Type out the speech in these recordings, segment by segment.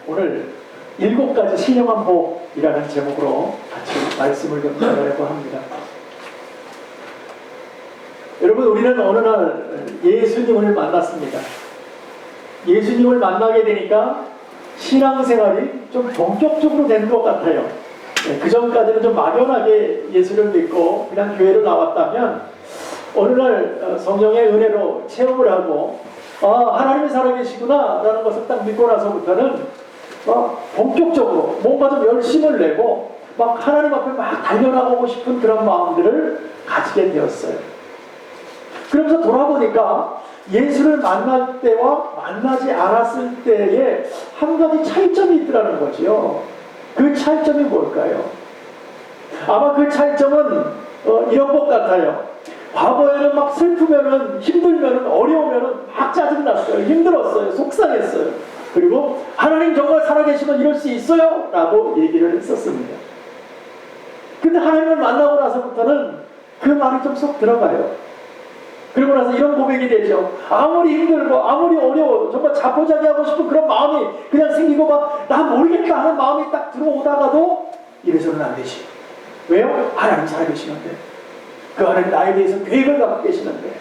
오늘 7가지 신령한 복이라는 제목으로 같이 말씀을 좀 나누려고 합니다. 여러분, 우리는 어느 날 예수님을 만났습니다. 예수님을 만나게 되니까 신앙생활이 좀 본격적으로 된 것 같아요. 그 전까지는 좀 막연하게 예수를 믿고 그냥 교회를 나왔다면 어느 날 성령의 은혜로 체험을 하고 하나님이 살아계시구나 라는 것을 딱 믿고 나서부터는 본격적으로 뭔가 좀 열심을 내고 막 하나님 앞에 막 달려나가고 싶은 그런 마음들을 가지게 되었어요. 그러면서 돌아보니까 예수를 만날 때와 만나지 않았을 때에 한 가지 차이점이 있더라는 거지요. 그 차이점이 뭘까요? 아마 그 차이점은 이런 것 같아요. 과거에는 막 슬프면은, 힘들면은, 어려우면은 막 짜증났어요. 힘들었어요. 속상했어요. 그리고 하나님 정말 살아계시면 이럴 수 있어요? 라고 얘기를 했었습니다. 근데 하나님을 만나고 나서부터는 그 말이 좀 쏙 들어가요. 그리고 나서 이런 고백이 되죠. 아무리 힘들고 아무리 어려워도 정말 자포자기하고 싶은 그런 마음이 그냥 생기고 막 나 모르겠다 하는 마음이 딱 들어오다가도 이래서는 안 되지. 왜요? 하나님 살아계시는데. 그 하나님 나에 대해서 계획을 갖고 계시는데,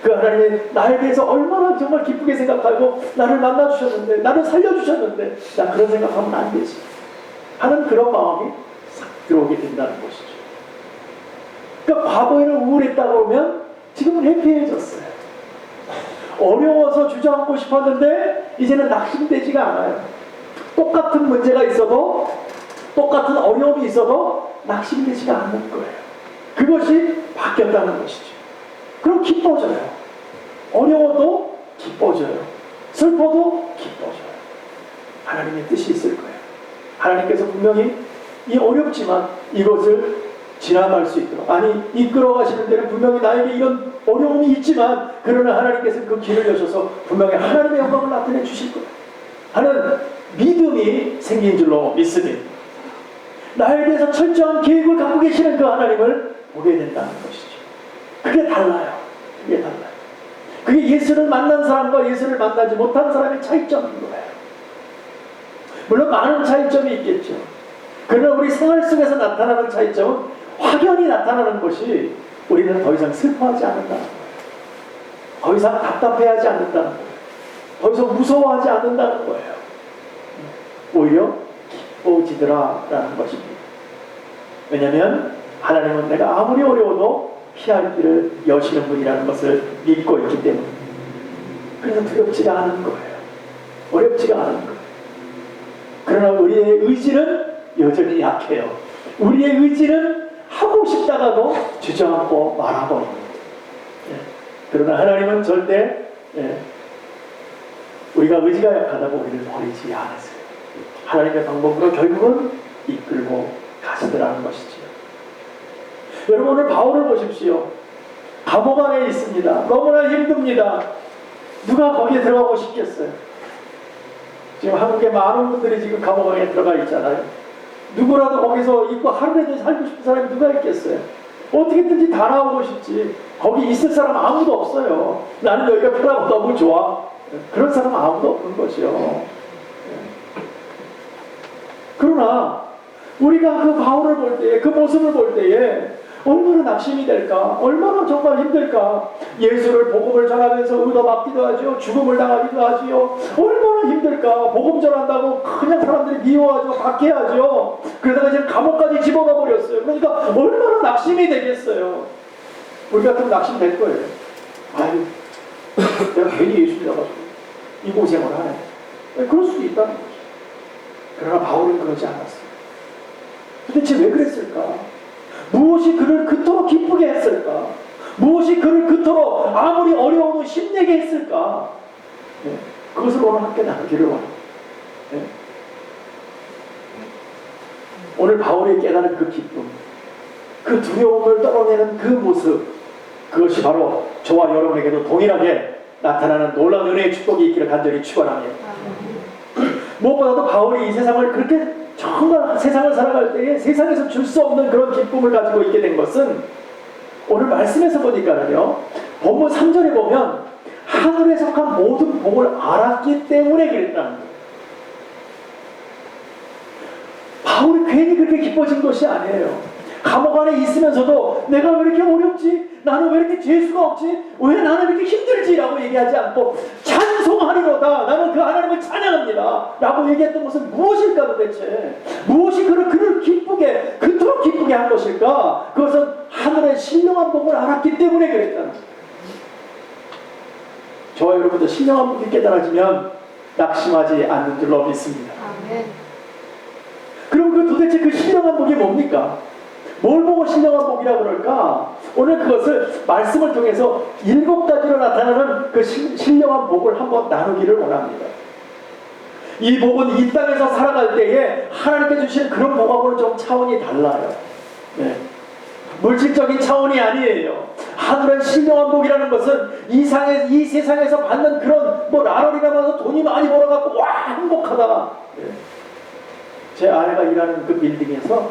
그 하나님이 나에 대해서 얼마나 정말 기쁘게 생각하고 나를 만나주셨는데, 나를 살려주셨는데 나 그런 생각하면 안 되지 하는 그런 마음이 싹 들어오게 된다는 것이죠. 그러니까 과거에는 우울했다고 하면 지금은 해피해졌어요. 어려워서 주저앉고 싶었는데 이제는 낙심되지가 않아요. 똑같은 문제가 있어도, 똑같은 어려움이 있어도 낙심되지가 않는 거예요. 그것이 바뀌었다는 것이죠. 그럼 기뻐져요. 어려워도 기뻐져요. 슬퍼도 기뻐져요. 하나님의 뜻이 있을 거예요. 하나님께서 분명히 이 어렵지만 이것을 지나갈 수 있도록, 아니 이끌어 가시는 데는 분명히 나에게 이런 어려움이 있지만 그러나 하나님께서 그 길을 여셔서 분명히 하나님의 영광을 나타내 주실 거예요 하는 믿음이 생긴 줄로 믿습니다. 나에 대해서 철저한 계획을 갖고 계시는 그 하나님을 보게 된다는 것이죠. 그게 달라요. 그게 달라요. 그게 예수를 만난 사람과 예수를 만나지 못한 사람의 차이점인 거예요. 물론 많은 차이점이 있겠죠. 그러나 우리 생활 속에서 나타나는 차이점은 확연히 나타나는 것이 우리는 더 이상 슬퍼하지 않는다는 거예요. 더 이상 답답해하지 않는다는 거예요. 더 이상 무서워하지 않는다는 거예요. 오히려 기뻐지더라라는 것입니다. 왜냐하면 하나님은 내가 아무리 어려워도 피할 길을 여시는 분이라는 것을 믿고 있기 때문에. 그래서 두렵지가 않은 거예요. 어렵지가 않은 거예요. 그러나 우리의 의지는 여전히 약해요. 우리의 의지는 하고 싶다가도 주저앉고 말아버립니다. 그러나 하나님은 절대 우리가 의지가 약하다고 우리를 버리지 않았어요. 하나님의 방법으로 결국은 이끌고 가시더라는 것이지요. 여러분, 오늘 바울을 보십시오. 감옥 안에 있습니다. 너무나 힘듭니다. 누가 거기에 들어가고 싶겠어요? 지금 한국에 많은 분들이 지금 감옥 안에 들어가 있잖아요. 누구라도 거기서 있고 하루라도 살고 싶은 사람이 누가 있겠어요? 어떻게든지 다 나오고 싶지. 거기 있을 사람 아무도 없어요. 나는 여기가 편하고 너무 좋아. 그런 사람 아무도 없는 것이요. 그러나 우리가 그 바울을 볼 때에, 그 모습을 볼 때에 얼마나 낙심이 될까? 얼마나 정말 힘들까? 예수를 복음을 전하면서 얻어맞기도 하죠. 죽음을 당하기도 하지요. 얼마나 힘들까? 복음 전한다고 그냥 사람들이 미워하죠. 박해하죠. 그러다가 이제 감옥까지 집어가 버렸어요. 그러니까 얼마나 낙심이 되겠어요. 우리 같으면 낙심될 거예요. 아유, 내가 괜히 예수 믿어가지고 이 고생을 하네. 그럴 수도 있다는 거죠. 그러나 바울은 그러지 않았어요. 도대체 왜 그랬을까? 무엇이 그를 그토록 기쁘게 했을까? 무엇이 그를 그토록 아무리 어려워도 힘내게 했을까? 그것을 오늘 함께 나누기를 원합니다. 오늘 바울이 깨달은 그 기쁨, 그 두려움을 떨어내는 그 모습, 그것이 바로 저와 여러분에게도 동일하게 나타나는 놀라운 은혜의 축복이 있기를 간절히 축원합니다. 무엇보다도 바울이 이 세상을 그렇게 정말 세상을 살아갈 때에 세상에서 줄 수 없는 그런 기쁨을 가지고 있게 된 것은 오늘 말씀에서 보니까는요, 본문 3절에 보면 하늘에 속한 모든 복을 알았기 때문에 그랬다는 거예요. 우리 괜히 그렇게 기뻐진 것이 아니에요. 감옥 안에 있으면서도 내가 왜 이렇게 어렵지? 나는 왜 이렇게 재수가 없지? 왜 나는 이렇게 힘들지? 라고 얘기하지 않고 찬송하리로다. 나는 그 하나님을 찬양합니다. 라고 얘기했던 것은 무엇일까 도대체? 무엇이 그를 기쁘게, 그토록 기쁘게 한 것일까? 그것은 하늘의 신령한 복을 알았기 때문에 그랬잖아요. 저와 여러분도 신령한 복이 깨달아지면 낙심하지 않는 줄로 믿습니다. 아멘. 그럼 도대체 그 신령한 복이 뭡니까? 뭘 보고 신령한 복이라 그럴까? 오늘 그것을 말씀을 통해서 7가지로 나타나는 그 신령한 복을 한번 나누기를 원합니다. 이 복은 이 땅에서 살아갈 때에 하나님께 주신 그런 복하고는 좀 차원이 달라요. 네. 물질적인 차원이 아니에요. 하늘의 신령한 복이라는 것은 이 세상에서 받는 그런 나얼이라면서 돈이 많이 벌어갖고 와 행복하다. 네. 제 아내가 일하는 그 빌딩에서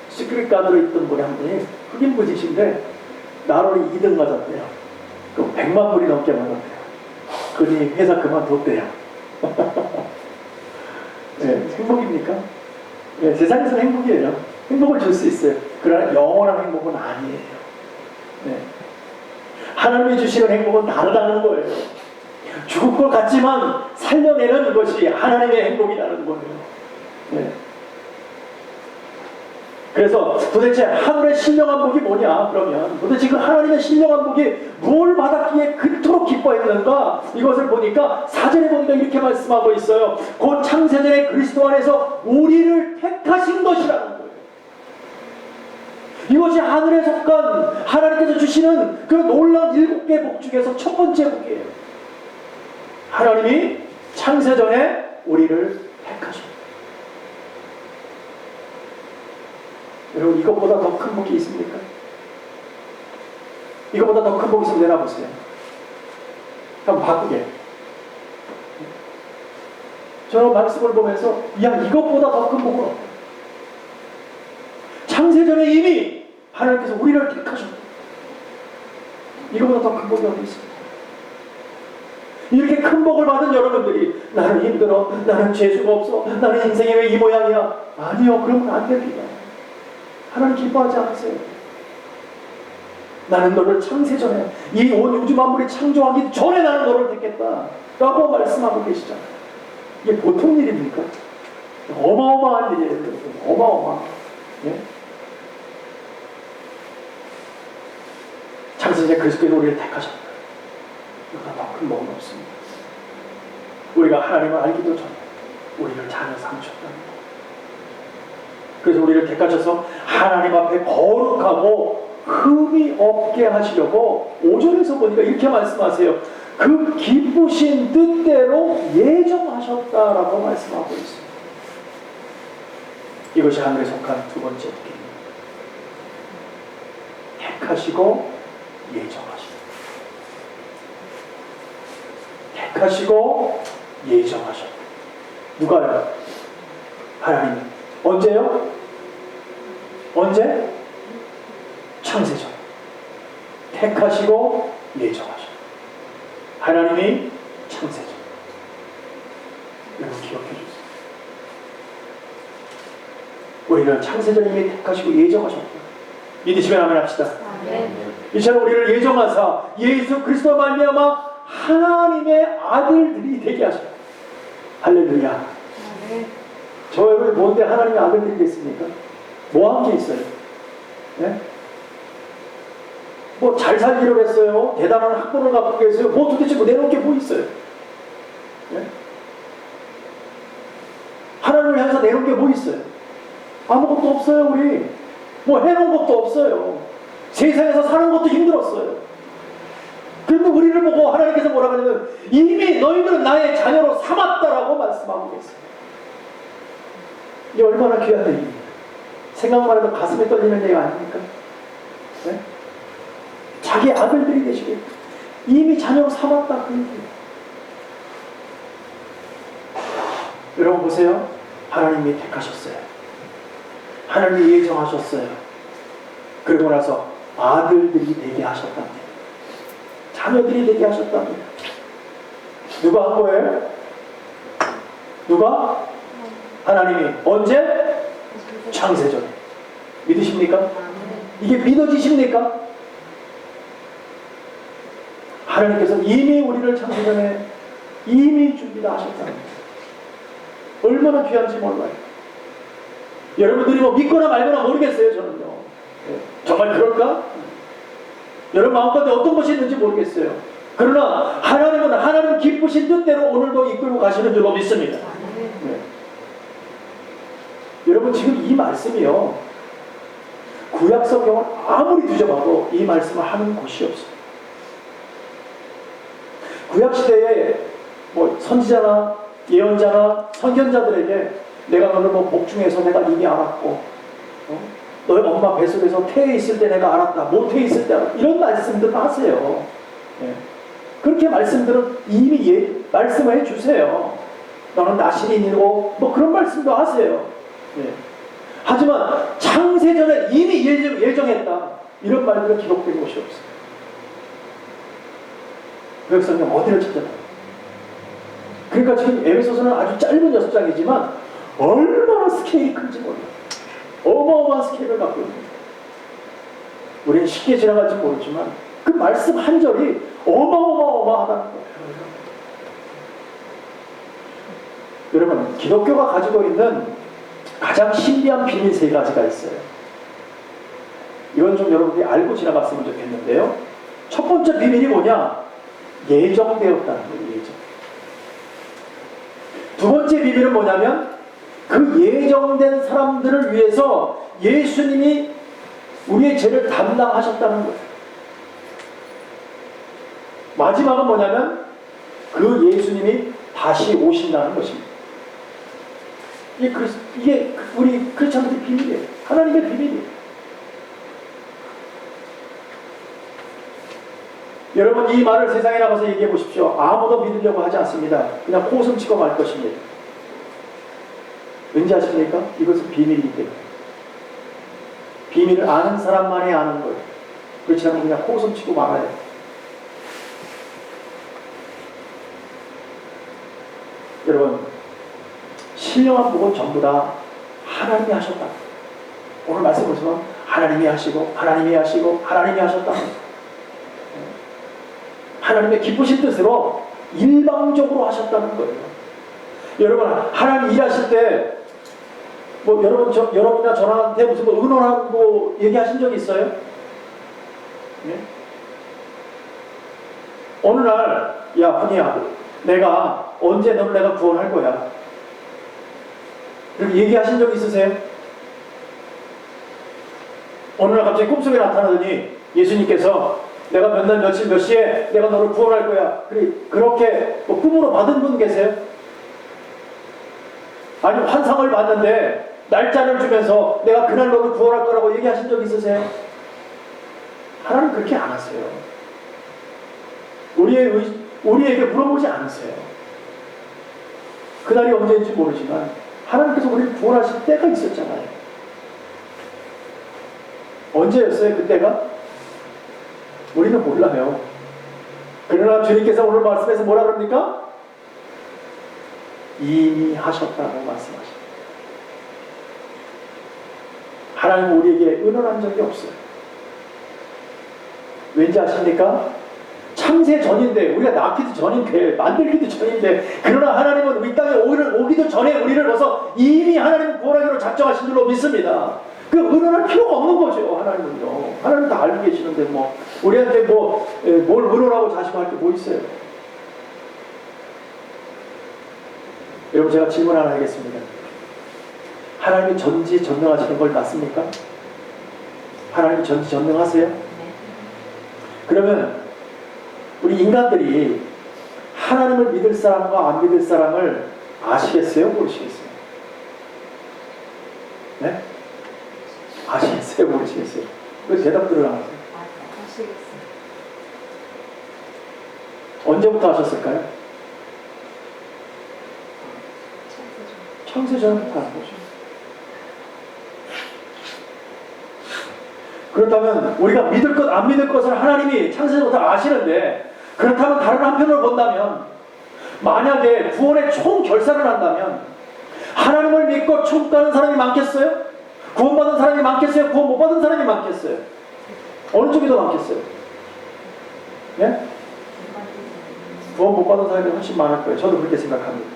시크릿 가드로 있던 분이 한 분이 흑인 분이신데 나얼이 2등 맞았대요. 그 100만 불이 넘게 맞았대요. 그분이 회사 그만뒀대요. 네, 행복입니까? 네, 세상에서는 행복이에요. 행복을 줄 수 있어요. 그러나 영원한 행복은 아니에요. 네. 하나님이 주시는 행복은 다르다는 거예요. 죽을 것 같지만 살려내는 것이 하나님의 행복이라는 거예요. 네. 그래서 도대체 하늘의 신령한 복이 뭐냐? 그러면 도대체 그 하나님의 신령한 복이 뭘 받았기에 그토록 기뻐했는가? 이것을 보니까 4절에 보니까 이렇게 말씀하고 있어요. 곧 창세전에 그리스도 안에서 우리를 택하신 것이라는 거예요. 이것이 하늘에 속한 하나님께서 주시는 그 놀라운 7개의 복 중에서 첫 번째 복이에요. 하나님이 창세전에 우리를 택하셨다. 여러분, 이것보다 더 큰 복이 있습니까? 이것보다 더 큰 복이 있으면 내놔보세요. 한번 바꾸게. 저는 말씀을 보면서 이것보다 더 큰 복은 없다. 창세전에 이미 하나님께서 우리를 택하셨다. 이것보다 더 큰 복이 어디 있습니까? 이렇게 큰 복을 받은 여러분들이 나는 힘들어, 나는 재수가 없어, 나는 인생이 왜 이 모양이야? 아니요, 그러면 안 됩니다. 하나님 기뻐하지 않으세요? 나는 너를 창세전에 이 온 우주 만물이 창조하기 전에 나는 너를 택했다 라고 말씀하고 계시잖아요. 이게 보통 일입니까? 어마어마한 일이에요. 어마어마한. 예? 창세전에 그리스도께서 우리를 택하셨다. 이보다 더 큰 복은 없습니다. 우리가 하나님을 알기도 전에 우리를 자녀 삼으셨답니다. 그래서 우리를 택하셔서 하나님 앞에 거룩하고 흠이 없게 하시려고 5절에서 보니까 이렇게 말씀하세요. 그 기쁘신 뜻대로 예정하셨다라고 말씀하고 있습니다. 이것이 하늘에 속한 두 번째 복입니다. 택하시고 예정하시고, 택하시고 예정하셨다. 누가요? 하나님. 언제요? 언제? 창세전. 택하시고 예정하셨다. 하나님이 창세전. 여러분 기억해 주세요. 우리는 창세전 이미 택하시고 예정하셨다. 믿으시면 아멘 합시다. 이처럼 우리를 예정하사 예수 그리스도 말미암아 하나님의 아들들이 되게 하셨다. 할렐루야. 저 여러분이 뭔데 하나님의 아들들이 됐습니까? 뭐 한 게 있어요? 네? 뭐 잘 살기로 했어요? 대단한 학벌을 갖고 계세요? 뭐 도대체 내놓은 게 뭐 있어요? 네? 하나님을 향해서 내놓은 게 뭐 있어요? 아무것도 없어요. 우리 뭐 해놓은 것도 없어요. 세상에서 사는 것도 힘들었어요. 그런데 우리를 보고 하나님께서 뭐라고 하냐면 이미 너희들은 나의 자녀로 삼았다라고 말씀하고 계세요. 이게 얼마나 귀한 얘기입니다. 생각만 해도 가슴에 떨리는 얘기 아닙니까? 네? 자기 아들들이 되시게 이미 자녀로 삼았다 그 얘기예요. 여러분 보세요. 하나님이 택하셨어요. 하나님이 예정하셨어요. 그리고 나서 아들들이 되게 하셨답니다. 자녀들이 되게 하셨답니다. 누가 한 거예요? 누가? 하나님이. 언제? 창세전에. 믿으십니까? 이게 믿어지십니까? 하나님께서 이미 우리를 창세전에 이미 준비하셨다는 거예요. 얼마나 귀한지 몰라요. 여러분들이 뭐 믿거나 말거나 모르겠어요. 저는요. 정말 그럴까? 여러분 마음가운데 어떤 것이 있는지 모르겠어요. 그러나 하나님은 하나님 기쁘신 뜻대로 오늘도 이끌고 가시는 줄로 믿습니다. 네. 여러분 지금 이 말씀이요, 구약 성경을 아무리 뒤져봐도 이 말씀을 하는 곳이 없어요. 구약 시대에 뭐 선지자나 예언자나 선견자들에게 내가 너를 뭐 복중에서 내가 이미 알았고, 너의 엄마 뱃속에서 태에 있을 때 내가 알았다, 모태에 있을 때 알았다, 이런 말씀들을 하세요. 네. 그렇게 말씀들은 이미 말씀을 해주세요. 너는 나실인이고 뭐 그런 말씀도 하세요. 네. 하지만 창세전에 이미 예정했다, 이런 말들은 기록된 곳이 없어요. 구약 성경 어디를 찾아봐요? 그러니까 지금 에베소서는 아주 짧은 6장이지만 얼마나 스케일이 큰지 몰라요. 어마어마한 스케일을 갖고 있습니다. 우리는 쉽게 지나갈지 모르지만 그 말씀 한 절이 어마어마하다는 거예요. 여러분, 기독교가 가지고 있는 가장 신비한 비밀 3가지가 있어요. 이건 좀 여러분들이 알고 지나갔으면 좋겠는데요. 첫 번째 비밀이 뭐냐? 예정되었다는 거예요. 예정. 두 번째 비밀은 뭐냐면 그 예정된 사람들을 위해서 예수님이 우리의 죄를 담당하셨다는 거예요. 마지막은 뭐냐면 그 예수님이 다시 오신다는 것입니다. 이게 우리 크리스찬들의 비밀이에요. 하나님의 비밀이에요. 여러분 이 말을 세상에 나가서 얘기해 보십시오. 아무도 믿으려고 하지 않습니다. 그냥 코웃음 치고 말 것입니다. 왠지 아십니까? 이것은 비밀이기 때문에. 비밀을 아는 사람만이 아는 거예요. 그렇지 않으면 그냥 코웃음 치고 말아요. 여러분, 신령한 복은 전부 다 하나님이 하셨다. 오늘 말씀 보시면 하나님이 하시고 하나님이 하시고 하나님이 하셨다. 하나님의 기쁘신 뜻으로 일방적으로 하셨다는 거예요. 여러분, 하나님 일하실 때 뭐 여러분이나 저한테 무슨 뭐 의논하고 얘기하신 적 있어요? 네? 어느 날, 야 훈이야, 내가 언제 너를 내가 구원할 거야, 이렇게 얘기하신 적 있으세요? 어느 날 갑자기 꿈속에 나타나더니 예수님께서 내가 몇 날 며칠 몇 시에 내가 너를 구원할 거야, 그렇게 뭐 꿈으로 받은 분 계세요? 아니면 환상을 봤는데 날짜를 주면서 내가 그날 너를 구원할 거라고 얘기하신 적 있으세요? 하나님 그렇게 안 하세요. 우리에게 물어보지 않으세요. 그날이 언제인지 모르지만 하나님께서 우리를 구원하실 때가 있었잖아요. 언제였어요 그때가? 우리는 몰라요. 그러나 주님께서 오늘 말씀에서 뭐라 그럽니까? 이미 하셨다고 말씀하십니다. 하나님은 우리에게 의논한 적이 없어요. 왠지 아십니까? 창세 전인데, 우리가 낳기도 전인데, 만들기도 전인데, 그러나 하나님은 이 땅에 오기도 전에 우리를 벌써 이미 하나님은 구원하기로 작정하신 줄로 믿습니다. 그 의논할 필요가 없는 거죠. 하나님은요. 하나님 다 알고 계시는데 우리한테 뭘 의논하고 자시고 할 게 뭐 있어요? 여러분, 제가 질문 하나 하겠습니다. 하나님이 전지전능하시는 걸 맞습니까? 하나님이 전지전능하세요? 그러면 우리 인간들이 하나님을 믿을 사람과 안 믿을 사람을 아시겠어요? 모르시겠어요? 네? 아시겠어요? 모르시겠어요? 왜 대답들을 안 하세요? 아시겠어요. 언제부터 하셨을까요? 창세전부터 하는 거죠. 그렇다면 우리가 믿을 것, 안 믿을 것을 하나님이 창세전부터 아시는데, 그렇다면 다른 한편으로 본다면, 만약에 구원의 총 결산을 한다면 하나님을 믿고 천국 가는 사람이 많겠어요? 구원받은 사람이 많겠어요? 구원 못 받은 사람이 많겠어요? 어느 쪽이 더 많겠어요? 예? 구원 못 받은 사람이 훨씬 많을 거예요. 저도 그렇게 생각합니다.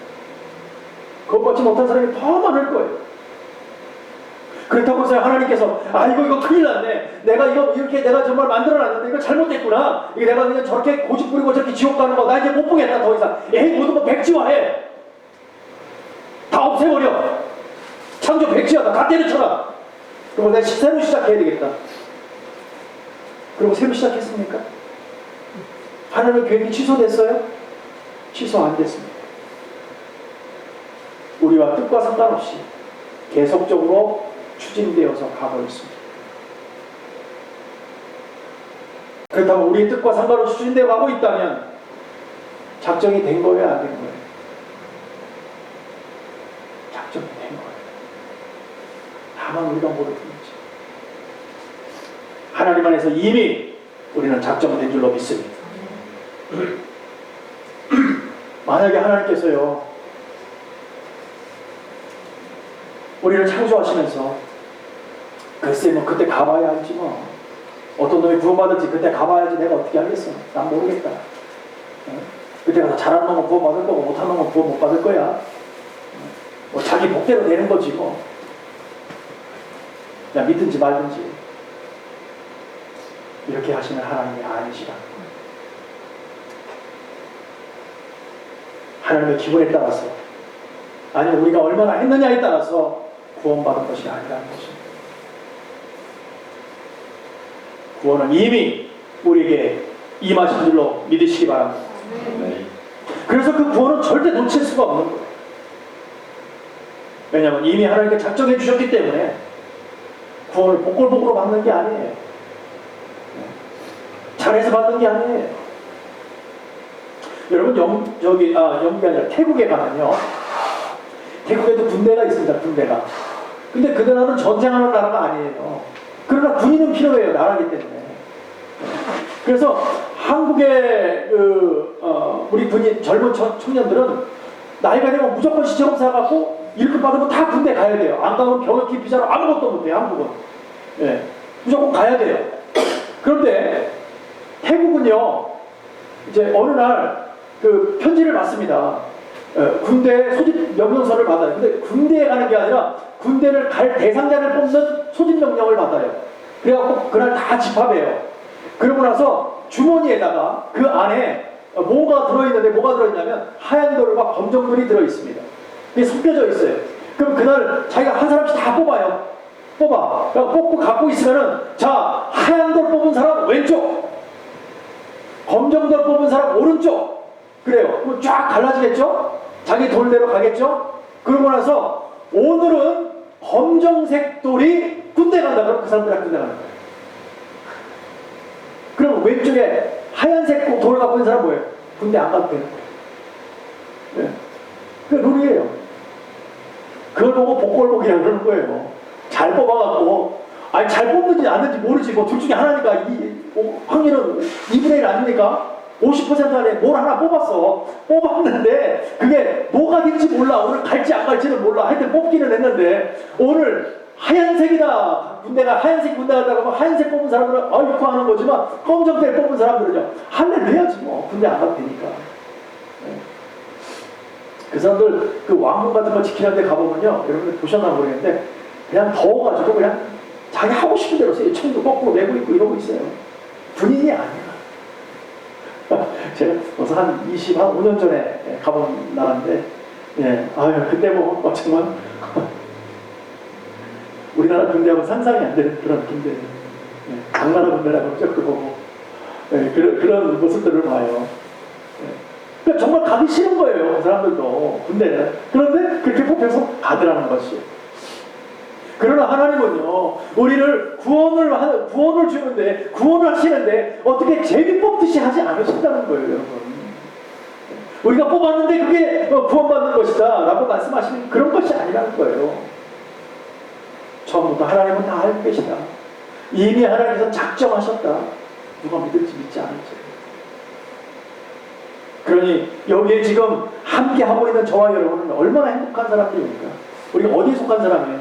구원받지 못한 사람이 더 많을 거예요. 그렇다고 해서 하나님께서 이거 큰일 났네. 내가 이렇게 내가 정말 만들어놨는데 이거 잘못됐구나. 이게 내가 그냥 저렇게 고집 부리고 저렇게 지옥 가는 거 나 이제 못 보겠다 더 이상. 모든 거 백지화해. 다 없애버려. 창조 백지화다. 다 때려쳐라. 그리고 내가 새로 시작해야 되겠다. 그리고 새로 시작했습니까? 하나님의 계획이 취소됐어요? 취소 안 됐습니다. 우리와 뜻과 상관없이 계속적으로 추진되어서 가고 있습니다. 그렇다면 우리의 뜻과 상관없이 추진되어 가고 있다면 작정이 된 거예요? 안 된 거예요? 작정이 된 거예요. 다만 우리가 모를 뿐이지. 하나님 안에서 이미 우리는 작정된 줄로 믿습니다. 만약에 하나님께서요 우리를 창조하시면서 글쎄 그때 가봐야 알지 뭐. 어떤 놈이 구원받을지 그때 가봐야지 내가 어떻게 알겠어. 난 모르겠다. 그때 가서 잘한 놈은 구원받을 거고 못한 놈은 구원 못 받을 거야. 자기 복대로 되는 거지 뭐. 그냥 믿든지 말든지. 이렇게 하시는 하나님이 아니시라. 하나님의 기분에 따라서 아니면 우리가 얼마나 했느냐에 따라서 구원받은 것이 아니라는 것입니다. 구원은 이미 우리에게 임하신 줄로 믿으시기 바랍니다. 그래서 그 구원은 절대 놓칠 수가 없는 거예요. 왜냐하면 이미 하나님께 작정해 주셨기 때문에 구원을 복골복으로 받는 게 아니에요. 잘해서 받는 게 아니에요. 여러분 영국이 아니라 태국에 가면요. 태국에도 군대가 있습니다. 군대가. 근데 그 나라는 전쟁하는 나라가 아니에요. 그러나 군인은 필요해요. 나라기 때문에. 그래서 한국의 우리 군인 젊은 청년들은 나이가 되면 무조건 시체검사 갖고 1급 받으면 다 군대 가야 돼요. 안 가면 병역기 비자로 아무것도 못해요. 한국은. 예, 무조건 가야 돼요. 그런데 태국은요. 이제 어느 날 그 편지를 받습니다. 군대 소집 명령서를 받아요. 근데 군대에 가는 게 아니라 군대를 갈 대상자를 뽑는 소집 명령을 받아요. 그래갖고 그날 다 집합해요. 그러고 나서 주머니에다가 그 안에 뭐가 들어있냐면 하얀 돌과 검정 돌이 들어있습니다. 그게 섞여져 있어요. 그럼 그날 자기가 한 사람씩 다 뽑아요. 뽑고 갖고 있으면은 자, 하얀 돌 뽑은 사람 왼쪽, 검정 돌 뽑은 사람 오른쪽. 그래요. 그럼 쫙 갈라지겠죠? 자기 돌대로 가겠죠? 그러고 나서 오늘은 검정색 돌이 군대 간다. 그럼 그 사람들이 군대 간다. 그럼 왼쪽에 하얀색 돌 갖고 있는 사람 뭐예요? 군대 안 가도 되는 거예요. 네. 그게 룰이에요. 그걸 보고 복골복이라고 그러는 거예요. 잘 뽑아갖고 잘 뽑는지 안 되는지 모르지. 뭐 둘 중에 하나니까 확률은 2분의 1 아닙니까? 50% 안에 뭘 하나 뽑았는데 그게 뭐가 될지 몰라. 오늘 갈지 안 갈지는 몰라. 하여튼 뽑기는 했는데 오늘 하얀색이다. 군대가 하얀색 군대 갔다가 뭐 하얀색 뽑은 사람들은 아이쿠 하는 거지만 검정색 뽑은 사람들은요 할례 해야지 뭐. 군대 안 가도 되니까. 네. 그 사람들 그 왕궁 같은 거 지키는 데 가보면요, 여러분들 보셨나 모르겠는데 그냥 더워가지고 그냥 자기 하고 싶은 대로 총도 거꾸로 메고 있고 이러고 있어요. 군인이 아니야. 제가 벌써 한 25년 전에 가본 나라인데, 그때 뭐 정말 우리나라 군대하고 상상이 안 되는 그런 군대, 강나라 군대라고 그러죠. 그거 그런 모습들을 봐요. 그러니까 정말 가기 싫은 거예요, 그 사람들도 군대는. 그런데 그렇게 뽑혀서 가더라는 것이. 그러나 하나님은요, 우리를 구원을 주는데, 구원을 하시는데, 어떻게 제비 뽑듯이 하지 않으신다는 거예요, 여러분. 우리가 뽑았는데 그게 구원받는 것이다 라고 말씀하시는 그런 것이 아니라는 거예요. 처음부터 하나님은 다 알고 계시다. 이미 하나님께서 작정하셨다. 누가 믿을지 믿지 않을지. 그러니 여기에 지금 함께 하고 있는 저와 여러분은 얼마나 행복한 사람들입니까? 우리가 어디에 속한 사람이에요?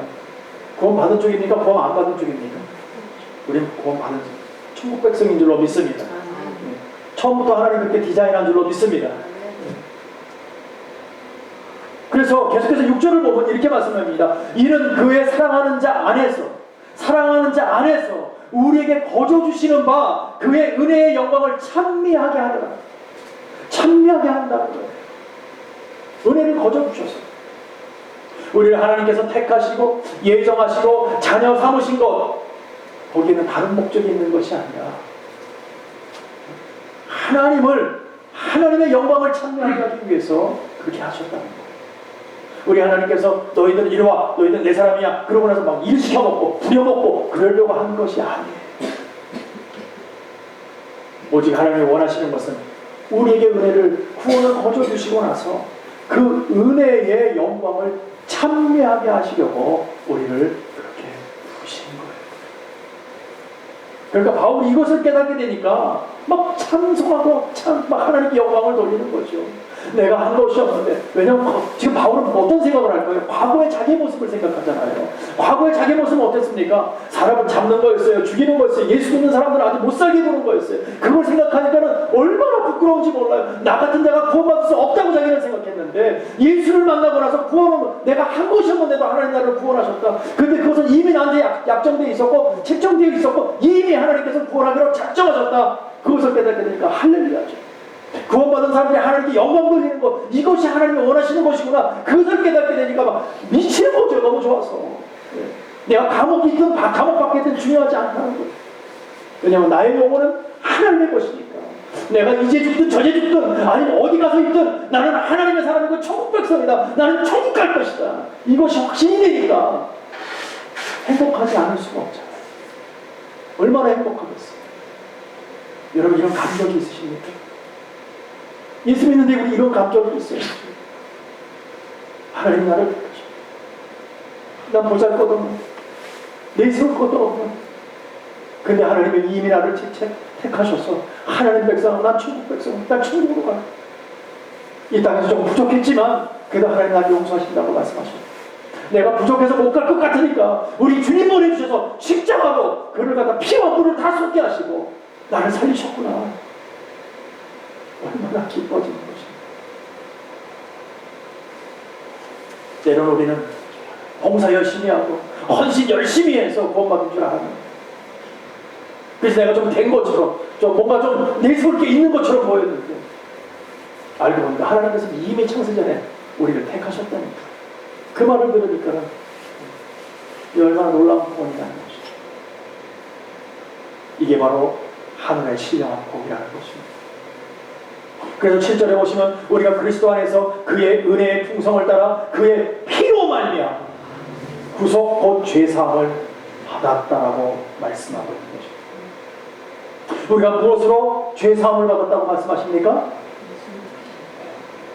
구원 받은 쪽입니까? 구원 안 받은 쪽입니까? 우리는 구원 받은 쪽. 천국 백성인 줄로 믿습니다. 처음부터 하나님 그렇게 디자인한 줄로 믿습니다. 그래서 계속해서 6절을 보면 이렇게 말씀합니다. 이는 그의 사랑하는 자 안에서 우리에게 거저 주시는 바 그의 은혜의 영광을 찬미하게 하더라. 찬미하게 한다는 거예요. 은혜를 거저 주셔서 우리를 하나님께서 택하시고 예정하시고 자녀 삼으신 것, 거기에는 다른 목적이 있는 것이 아니라 하나님의 영광을 찬미하게 하기 위해서 그렇게 하셨다는 거예요. 우리 하나님께서 너희들 이리 와, 너희들 내 사람이야, 그러고 나서 막 일 시켜먹고 부려먹고 그러려고 하는 것이 아니에요. 오직 하나님이 원하시는 것은 우리에게 은혜를, 구원을 거저 주시고 나서 그 은혜의 영광을 찬미하게 하시려고 우리를 그렇게 부르신 거예요. 그러니까 바울이 이것을 깨닫게 되니까 막 찬송하고 막 하나님께 영광을 돌리는 거죠. 내가 한 것이 없는데. 왜냐하면 지금 바울은 어떤 생각을 할 거예요? 과거의 자기 모습을 생각하잖아요. 과거의 자기 모습은 어땠습니까? 사람을 잡는 거였어요. 죽이는 거였어요. 예수 믿는 사람들은 아직 못 살게 구는 거였어요. 그걸 생각하니까는 얼마나 부끄러운지 몰라요. 나 같은 자가 구원받을 수 없다고 자기는 생각했는데, 예수를 만나고 나서 구원은 내가 한 것이 없는데도 하나님 나를 구원하셨다. 근데 그것은 이미 나한테 약정되어 있었고 책정되어 있었고 이미 하나님께서 구원하기로 작정하셨다. 그것을 깨닫게 되니까 할렐루야죠. 구원받은 사람들이 하나님께 영광 돌리는 것, 이것이 하나님이 원하시는 것이구나. 그것을 깨닫게 되니까 막 미치는 거죠. 너무 좋아서. 내가 감옥에 있든 감옥 밖에 있든 중요하지 않다는 거예요. 왜냐하면 나의 영혼은 하나님의 것이니까. 내가 이제 죽든 저제 죽든 아니면 어디 가서 있든 나는 하나님의 사람이고 천국 백성이다. 나는 천국 갈 것이다. 이것이 확신이 되니까 행복하지 않을 수가 없잖아요. 얼마나 행복하겠어요. 여러분 이런 감격이 있으십니까? 예수 믿는데 우리 이런 감격이 있어요. 하나님 나를 택하셨다. 난 보잘것없는, 내세울 것도 없는, 근데 하나님이 이미 나를 택하셔서 하나님 백성은 난 천국 백성은 난 천국으로 가. 이 땅에서 좀 부족했지만 그래도 하나님 나를 용서하신다고 말씀하셨다. 내가 부족해서 못 갈 것 같으니까 우리 주님 보내주셔서 십자가로 그를 갖다 피와 물을 다 쏟게 하시고 나를 살리셨구나. 얼마나 기뻐지는 것입니다. 때로는 우리는 봉사 열심히 하고 헌신 열심히 해서 구원받은 줄 아는, 그래서 내가 좀 된 것처럼 좀 뭔가 좀 내세울 게 있는 것처럼 보였는데 알고 보니까 하나님께서 이미 창세전에 우리를 택하셨다니까. 그 말을 들으니까는 얼마나 놀라운 구원이라는 것이죠. 이게 바로 하늘의 신령한 복이라는 것입니다. 그래서 7절에 보시면 우리가 그리스도 안에서 그의 은혜의 풍성을 따라 그의 피로 말미암아 구속 곧 죄사함을 받았다라고 말씀하고 있는 것입니다. 우리가 무엇으로 죄사함을 받았다고 말씀하십니까?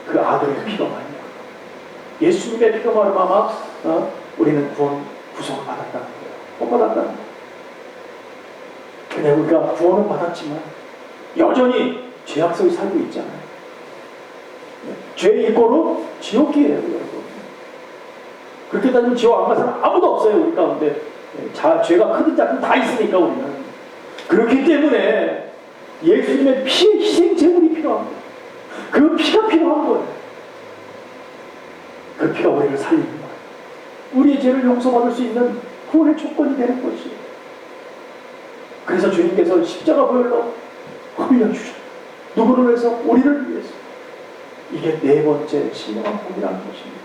그 아들의 피로 말미암아, 예수님의 피로 말미암아 우리는 구속을 받았다는 거예요. 못 받았다는 거예요. 근데 우리가 구원은 받았지만 여전히 죄악 속에 살고 있잖아요. 죄의 일고로 지옥이에요, 여러분. 그렇게 따지면 지옥 안 간 사람 아무도 없어요, 우리 가운데. 죄가 크든 작든 다 있으니까 우리는. 그렇기 때문에 예수님의 피의 희생 제물이 필요한 거예요. 그 피가 필요한 거예요. 그 피가 우리를 살리는 거예요. 우리의 죄를 용서받을 수 있는 구원의 조건이 되는 것이에요. 그래서 주님께서 십자가 보혈로 흘려주셨어요. 누구를 위해서? 우리를 위해서. 이게 네 번째 신령한 복이라는 것입니다.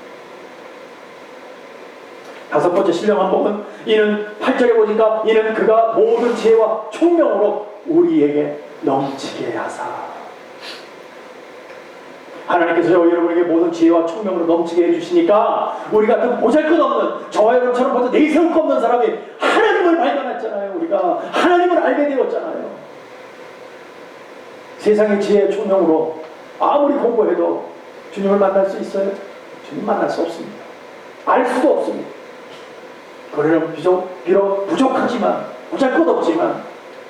다섯 번째 신령한 복은 이는 8절에 보니까 이는 그가 모든 지혜와 총명으로 우리에게 넘치게 하사. 하나님께서 여러분에게 모든 지혜와 총명으로 넘치게 해주시니까 우리 같은 보잘것없는 저와 여러분처럼 벌써 내세울 거 없는 사람이 하나님을 발견했잖아요. 우리가 하나님을 알게 되었잖아요. 세상의 지혜의 총명으로 아무리 공부해도 주님을 만날 수 있어요? 주님 만날 수 없습니다. 알 수도 없습니다. 그러나 비록 부족하지만 보잘것없지만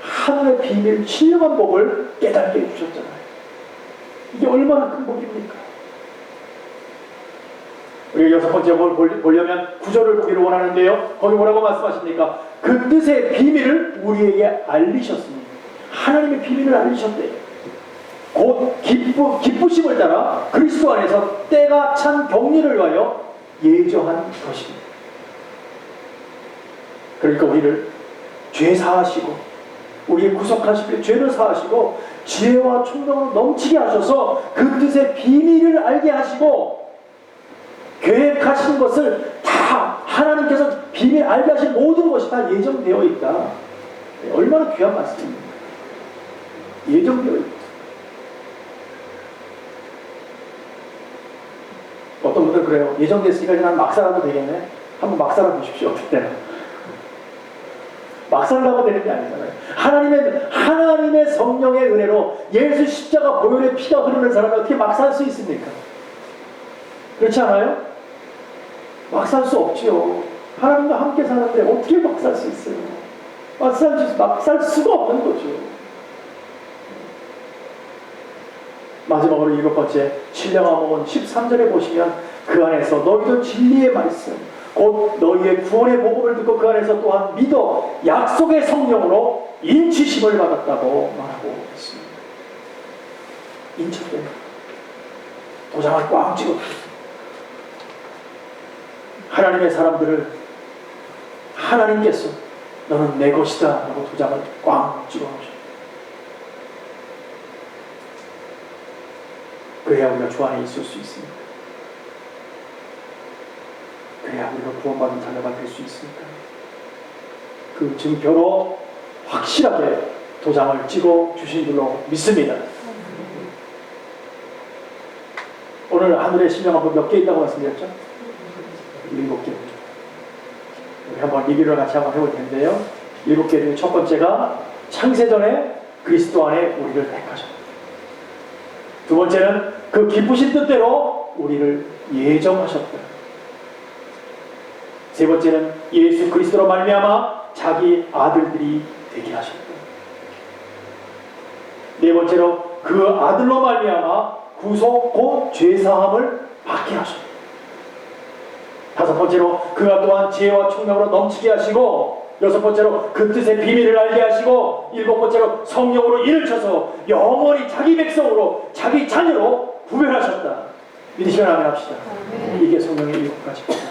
하늘의 비밀 신령한 복을 깨닫게 해주셨잖아요. 이게 얼마나 큰 복입니까? 우리가 6번째 보려면 구절을 보기를 원하는데요. 거기 뭐라고 말씀하십니까? 그 뜻의 비밀을 우리에게 알리셨습니다. 하나님의 비밀을 알리셨대요. 곧 기쁘심을 따라 그리스도 안에서 때가 찬 경륜을 위하여 예정한 것입니다. 그러니까 우리를 죄 사하시고 우리의 구속하시고 죄를 사하시고 지혜와 총명을 넘치게 하셔서 그 뜻의 비밀을 알게 하시고 계획하신 것을 다 하나님께서 비밀 알게 하신 모든 것이 다 예정되어 있다. 얼마나 귀한 말씀입니까? 예정되어 있다. 어떤 분들 그래요. 예정됐으니까 난 막살하면 되겠네. 한번 막살해 보십시오. 그때는. 막살하면 되는 게 아니잖아요. 하나님의 성령의 은혜로 예수 십자가 보혈의 피가 흐르는 사람이 어떻게 막 살 수 있습니까? 그렇지 않아요? 막 살 수 없지요. 하나님과 함께 사는데 어떻게 막 살 수 있어요? 막 살 수가 없는 거죠. 마지막으로 7번째, 신령한 복음 13절에 보시면 그 안에서 너희도 진리의 말씀 곧 너희의 구원의 복음을 듣고 그 안에서 또한 믿어 약속의 성령으로 인치심을 받았다고 말하고 있습니다. 인쳤대요. 도장을 꽉 찍었어요. 하나님의 사람들을 하나님께서 너는 내 것이다 라고 도장을 꽉 찍어놓으셨다. 그래야 우리가 주 안에 있을 수 있습니다. 그래야 우리가 구원받은 자녀가 될 수 있습니다. 그 증표로 확실하게 도장을 찍어 주신 줄로 믿습니다. 오늘 하늘의 신령한 몇 개 있다고 말씀드렸죠? 7개. 우리 한번 리뷰를 같이 한번 해볼 텐데요. 7개 중에 첫 번째가 창세전에 그리스도 안에 우리를 택하셨다. 두 번째는 그 기쁘신 뜻대로 우리를 예정하셨다. 세 번째는 예수 그리스도로 말미암아 자기 아들들이 되게 하셨다. 네 번째로 그 아들로 말미암아 구속 곧 죄사함을 받게 하셨다. 다섯 번째로 그가 또한 지혜와 총명으로 넘치게 하시고, 여섯 번째로 그 뜻의 비밀을 알게 하시고, 일곱 번째로 성령으로 일을 쳐서 영원히 자기 백성으로 자기 자녀로 구별하셨다. 믿으시면 아멘 합시다. 이게 성령의 일곱 가지입니다.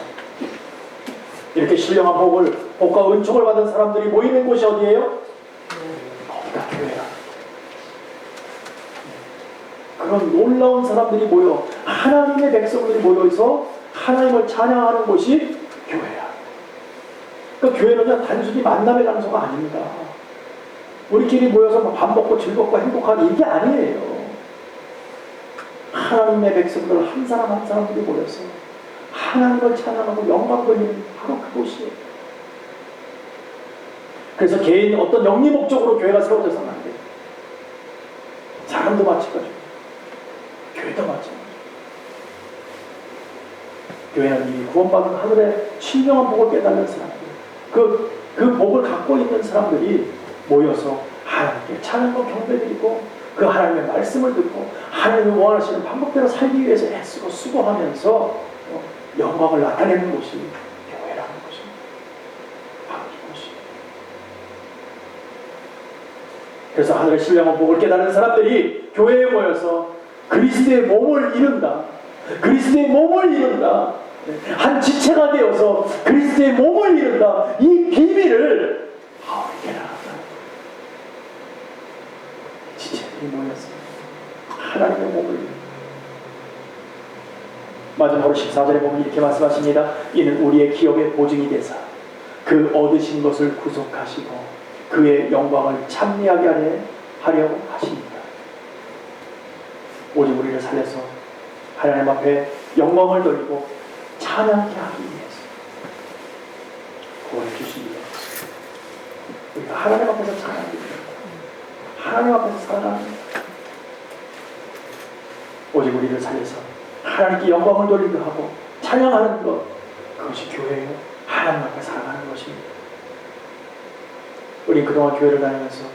이렇게 신령한 복과 은총을 받은 사람들이 모이는 곳이 어디예요? 거기가 교회야. 그런 놀라운 사람들이 모여 하나님의 백성들이 모여서 하나님을 찬양하는 곳이 교회야. 그러니까 교회는 그냥 단순히 만남의 장소가 아닙니다. 우리끼리 모여서 밥 먹고 즐겁고 행복한 이게 아니에요. 하나님의 백성들 한 사람 한 사람들이 모여서 하나님을 찬양하고 영광 돌리는 바로 그곳이에요. 그래서 개인 어떤 영리 목적으로 교회가 세워져서는 안 돼요. 사람도 마찬가지고 교회도 마찬가지고. 교회는 이 구원받은 하늘의 신령한 복을 깨닫는 사람들, 그 복을 갖고 있는 사람들이 모여서 하나님께 찬양과 경배드리고 그 하나님의 말씀을 듣고 하나님이 원하시는 방법대로 살기 위해서 애쓰고 수고하면서 영광을 나타내는 곳이 교회라는 것입니다. 바로 이곳이. 그래서 하늘의 신령한 복을 깨닫는 사람들이 교회에 모여서 그리스도의 몸을 이룬다. 그리스도의 몸을 이룬다. 한 지체가 되어서 그리스도의 몸을 이룬다. 이 비밀을 우리에게 나간다. 지체들이 모여서 하나님의 몸을 이룬다. 마지막으로 14절에 보면 이렇게 말씀하십니다. 이는 우리의 기업의 보증이 되사 그 얻으신 것을 구속하시고 그의 영광을 찬미하게 하려 하십니다. 오직 우리를 살려서 하나님 앞에 영광을 돌리고 찬양케 하기 위해서 구원해 주십니다. 우리가 하나님 앞에서 찬양하기 위해서 하나님 앞에서 살아갑니다. 오직 우리를 살려서 하나님께 영광을 돌리게 하고 찬양하는 것, 그것이 교회예요. 하나님 앞에 살아가는 것입니다. 우리 그동안 교회를 다니면서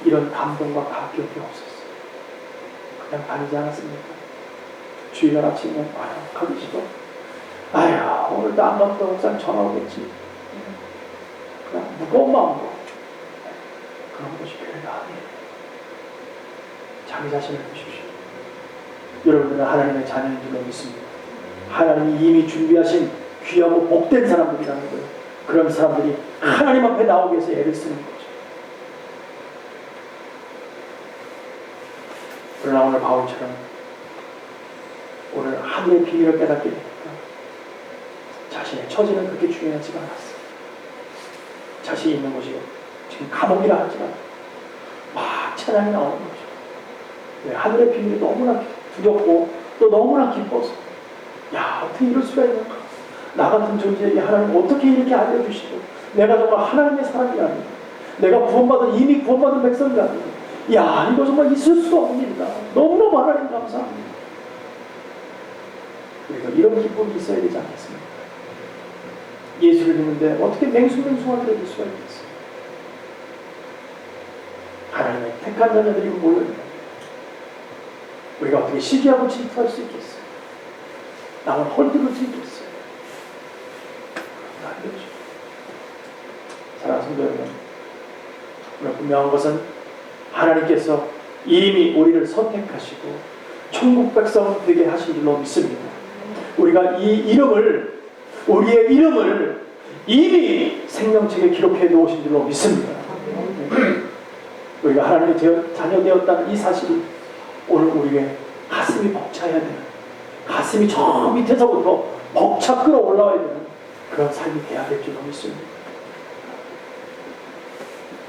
이런 감동과 가격이 없었어요. 그냥 다니지 않았습니까? 주일날 아침에 가기 싫어. 아휴, 오늘도 안 가면 또 목사님 전화 오겠지. 그냥 무거운 마음으로 그런 것이 교회가 아니에요. 자기 자신을 보십시오. 여러분들은 하나님의 자녀인 줄로 믿습니다. 하나님이 이미 준비하신 귀하고 복된 사람들이라는 거예요. 그런 사람들이 하나님 앞에 나오기 위해서 애를 쓰는 거죠. 그러나 오늘 바울처럼 오늘 하늘의 비밀을 깨닫게 되니까 자신의 처지는 그렇게 중요하지가 않았어요. 자신이 있는 곳이 지금 감옥이라 하지만 막 찬양이 나오는 거죠. 왜? 하늘의 비밀이 너무나 두렵고 또 너무나 기뻐서 야, 어떻게 이럴 수가 있는가? 나 같은 존재에게 하나님 어떻게 이렇게 알려주시고 내가 정말 하나님의 사람이 아니고 내가 이미 구원받은 백성이 아니고 야, 이거 정말 있을 수가 없는 일이다. 너무너무 하나님 감사합니다. 그래서 이런 기쁨이 있어야 되지 않겠습니까? 예수를 믿는데 어떻게 맹숭맹숭하게 될 수가 있겠어요? 하나님의 택한 자녀들이 모여있는데 우리가 어떻게 시기하고 질투할 수 있겠어요? 남을 헐뜯을 수 있겠어요? 안 되죠. 사랑하는 성도 여러분, 오늘 분명한 것은 하나님께서 이미 우리를 선택하시고 천국 백성 되게 하신 줄로 믿습니다. 우리가 우리의 이름을 이미 생명책에 기록해 놓으신 줄로 믿습니다. 우리가 하나님의 자녀 되었다는 이 사실이 오늘 우리의 가슴이 벅차야 되는, 가슴이 저 밑에서부터 벅차 끌어올라와야 되는 그런 삶이 돼야 될 줄로 믿습니다.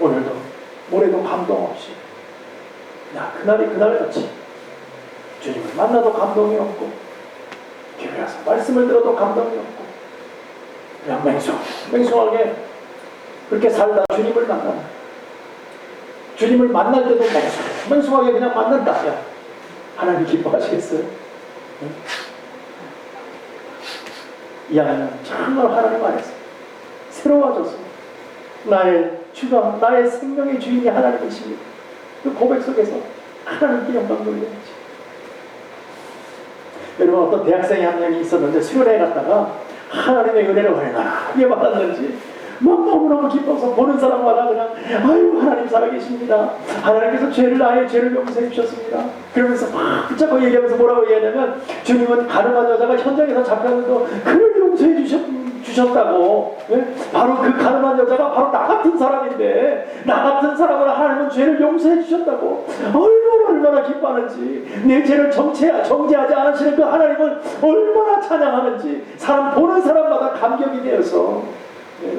오늘도 모레도 감동 없이 그냥 그날이 그날같이 주님을 만나도 감동이 없고 교회 와서 말씀을 들어도 감동이 없고 그냥 맹숭하게 그렇게 살다 주님을 만나는, 주님을 만날 때도 맹숭하게 그냥 만난다. 야, 하나님 기뻐하시겠어요? 응? 이 안에는 정말 하나님 안에서 새로워져서 나의 주가, 나의 생명의 주인이 하나님이십니다. 그 고백 속에서 하나님께 영광 돌려야지. 여러분, 어떤 대학생이 한 명이 있었는데 수련회 갔다가 하나님의 은혜를 얼마나 크게 받았는지 막 너무너무 기뻐서 보는 사람마다 그냥 아유, 하나님 살아계십니다. 하나님께서 나의 죄를 용서해 주셨습니다. 그러면서 막 붙잡고 얘기하면서 뭐라고 얘기하냐면 주님은 가늠한 여자가 현장에서 잡혔는데 그를 용서해 주셨다고. 네? 바로 그 가늠한 여자가 바로 나 같은 사람인데 나 같은 사람을 하나님은 죄를 용서해 주셨다고 얼마나 기뻐하는지, 내 죄를 정죄하지 않으시는 그 하나님을 얼마나 찬양하는지 사람 보는 사람마다 감격이 되어서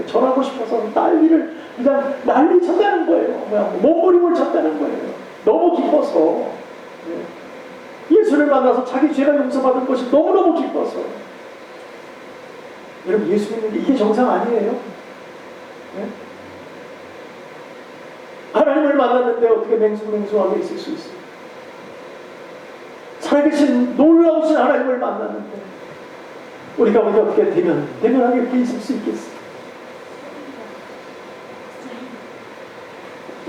전하고 싶어서 그냥 난리 쳤다는 거예요. 몸부림을 쳤다는 거예요. 너무 기뻐서. 예수를 만나서 자기 죄가 용서받은 것이 너무너무 기뻐서. 여러분, 예수 믿는 게 이게 정상 아니에요? 하나님을 만났는데 어떻게 맹숭맹숭하게 있을 수 있어요? 살아계신 놀라우신 하나님을 만났는데 우리가 어떻게 대면하게 이렇게 있을 수 있겠어요?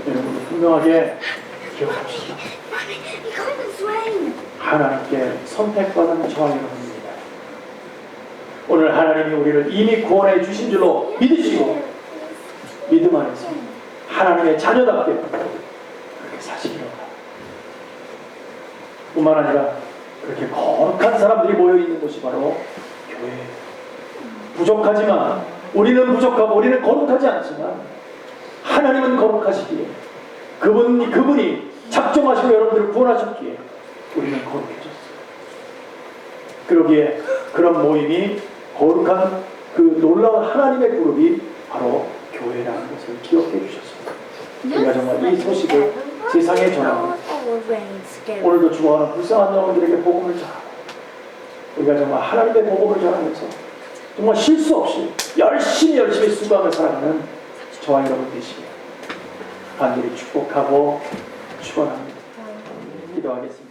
여러분, 분명하게 기억합시다. 하나님께 선택받은 저와 여러분입니다. 오늘 하나님이 우리를 이미 구원해 주신 줄로 믿으시고 믿음 안에서 하나님의 자녀답게 그렇게 사시기로 합니다. 뿐만 아니라 그렇게 거룩한 사람들이 모여있는 곳이 바로 교회예요. 부족하지만 우리는 부족하고 우리는 거룩하지 않지만 하나님은 거룩하시기에 그분이 작정하시고 여러분들을 구원하셨기에 우리는 거룩해졌어요. 그러기에 그런 모임이 거룩한 그 놀라운 하나님의 그룹이 바로 교회라는 것을 기억해 주셨습니다. 우리가 정말 이 소식을 세상에 전하고 오늘도 죽어가는 불쌍한 영혼들에게 복음을 전하고 우리가 정말 하나님의 복음을 전하면서 정말 실수 없이 열심히 수고하며 살아가는 저와 여러분 되시길 간절히 축복하고 축원합니다. 기도하겠습니다.